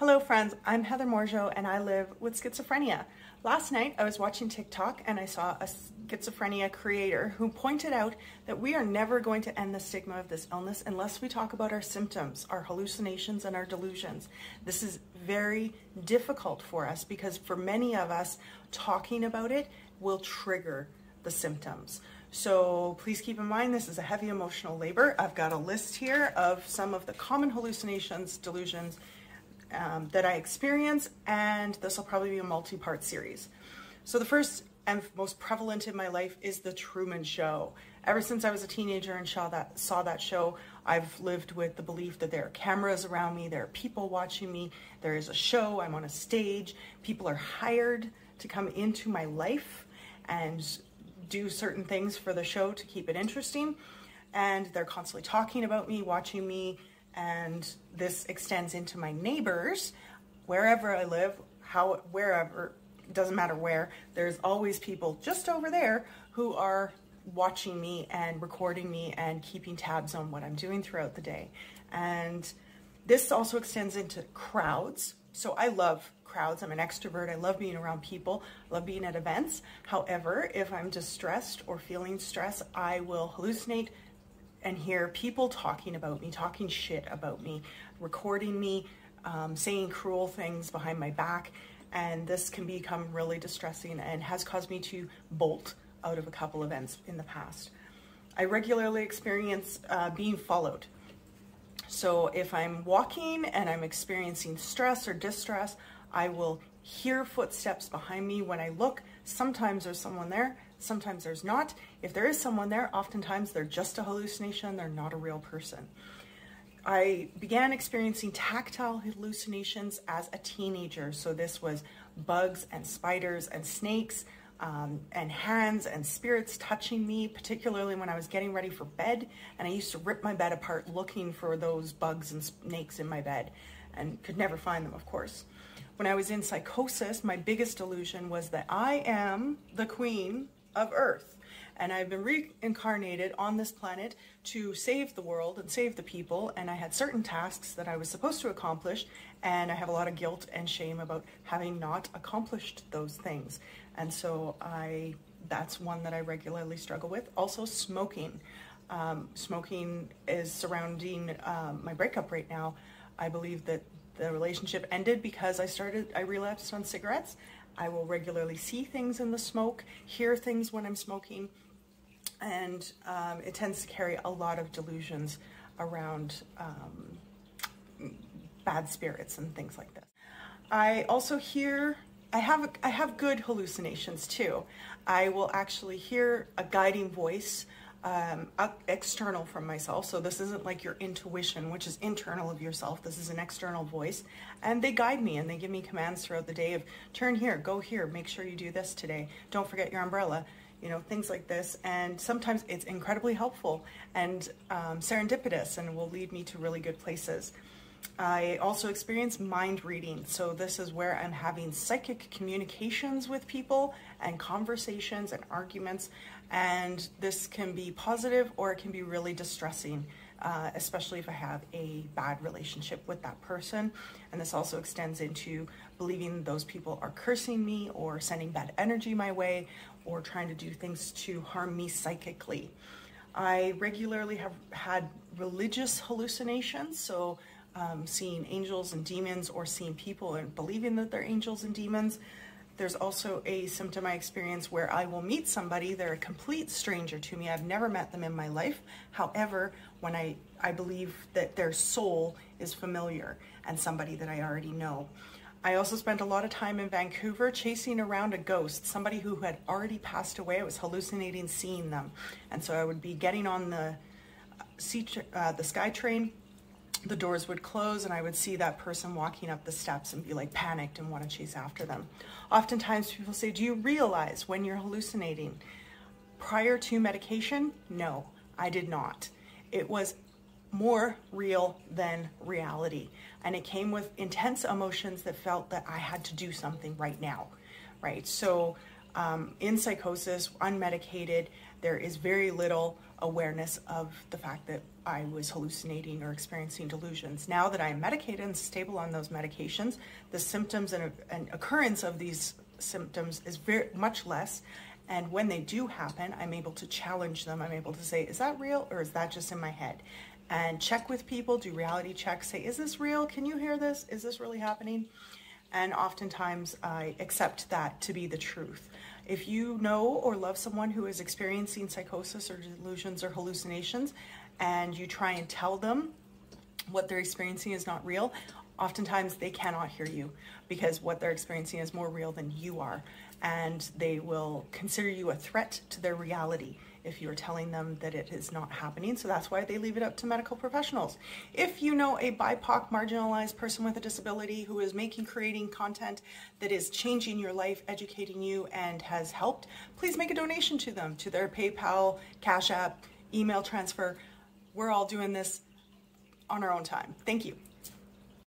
Hello friends, I'm Heather Morgeau and I live with schizophrenia. Last night I was watching TikTok and I saw a schizophrenia creator who pointed out that we are never going to end the stigma of this illness unless we talk about our symptoms, our hallucinations and our delusions. This is very difficult for us because for many of us, talking about it will trigger the symptoms. So please keep in mind this is a heavy emotional labor. I've got a list here of some of the common hallucinations, delusions, that I experience, and this will probably be a multi-part series. So the first and most prevalent in my life is the Truman Show. Ever since I was a teenager and saw that show, I've lived with the belief that there are cameras around me, there are people watching me, there is a show, I'm on a stage, people are hired to come into my life and do certain things for the show to keep it interesting, and they're constantly talking about me, watching me, and this extends into my neighbors. Wherever I live, wherever, doesn't matter where, there's always people just over there who are watching me and recording me and keeping tabs on what I'm doing throughout the day. And this also extends into crowds. So I love crowds. I'm an extrovert. I love being around people. I love being at events. However, if I'm distressed or feeling stress, I will hallucinate and hear people talking about me, talking shit about me, recording me, saying cruel things behind my back. And this can become really distressing and has caused me to bolt out of a couple events in the past. I regularly experience being followed. So if I'm walking and I'm experiencing stress or distress, I will hear footsteps behind me. When I look, sometimes there's someone there, sometimes there's not. If there is someone there, oftentimes they're just a hallucination, they're not a real person. I began experiencing tactile hallucinations as a teenager. So this was bugs and spiders and snakes and hands and spirits touching me, particularly when I was getting ready for bed. And I used to rip my bed apart looking for those bugs and snakes in my bed and could never find them, of course. When I was in psychosis, my biggest delusion was that I am the queen of Earth. And I've been reincarnated on this planet to save the world and save the people. And I had certain tasks that I was supposed to accomplish. And I have a lot of guilt and shame about having not accomplished those things. And so that's one that I regularly struggle with. Also smoking. Smoking is surrounding my breakup right now. I believe that the relationship ended because I relapsed on cigarettes. I will regularly see things in the smoke, hear things when I'm smoking, and it tends to carry a lot of delusions around bad spirits and things like this. I also I have good hallucinations too. I will actually hear a guiding voice external from myself. So this isn't like your intuition, which is internal of yourself. This is an external voice, and they guide me and they give me commands throughout the day of turn here, go here, make sure you do this today, don't forget your umbrella, you know, things like this. And sometimes it's incredibly helpful and serendipitous and will lead me to really good places. I also experience mind reading. So this is where I'm having psychic communications with people and conversations and arguments. And this can be positive or it can be really distressing, especially if I have a bad relationship with that person. And this also extends into believing those people are cursing me or sending bad energy my way or trying to do things to harm me psychically. I regularly have had religious hallucinations. So seeing angels and demons or seeing people and believing that they're angels and demons. There's also a symptom I experience where I will meet somebody, they're a complete stranger to me, I've never met them in my life. However, when I believe that their soul is familiar and somebody that I already know. I also spent a lot of time in Vancouver chasing around a ghost, somebody who had already passed away. I was hallucinating seeing them. And so I would be getting on the SkyTrain, the doors would close and I would see that person walking up the steps and be like panicked and want to chase after them. Oftentimes people say, do you realize when you're hallucinating? Prior to medication, no, I did not. It was more real than reality. And it came with intense emotions that felt that I had to do something right now, right? So in psychosis, unmedicated, there is very little awareness of the fact that I was hallucinating or experiencing delusions. Now that I'm medicated and stable on those medications, the symptoms and occurrence of these symptoms is very much less. And when they do happen, I'm able to challenge them. I'm able to say, is that real or is that just in my head? And check with people, do reality checks, say, is this real? Can you hear this? Is this really happening? And oftentimes I accept that to be the truth. If you know or love someone who is experiencing psychosis or delusions or hallucinations, and you try and tell them what they're experiencing is not real, oftentimes they cannot hear you because what they're experiencing is more real than you are. And they will consider you a threat to their reality if you're telling them that it is not happening. So that's why they leave it up to medical professionals. If you know a BIPOC marginalized person with a disability who is creating content that is changing your life, educating you, and has helped, please make a donation to them, to their PayPal, Cash App, email transfer. We're all doing this on our own time. Thank you.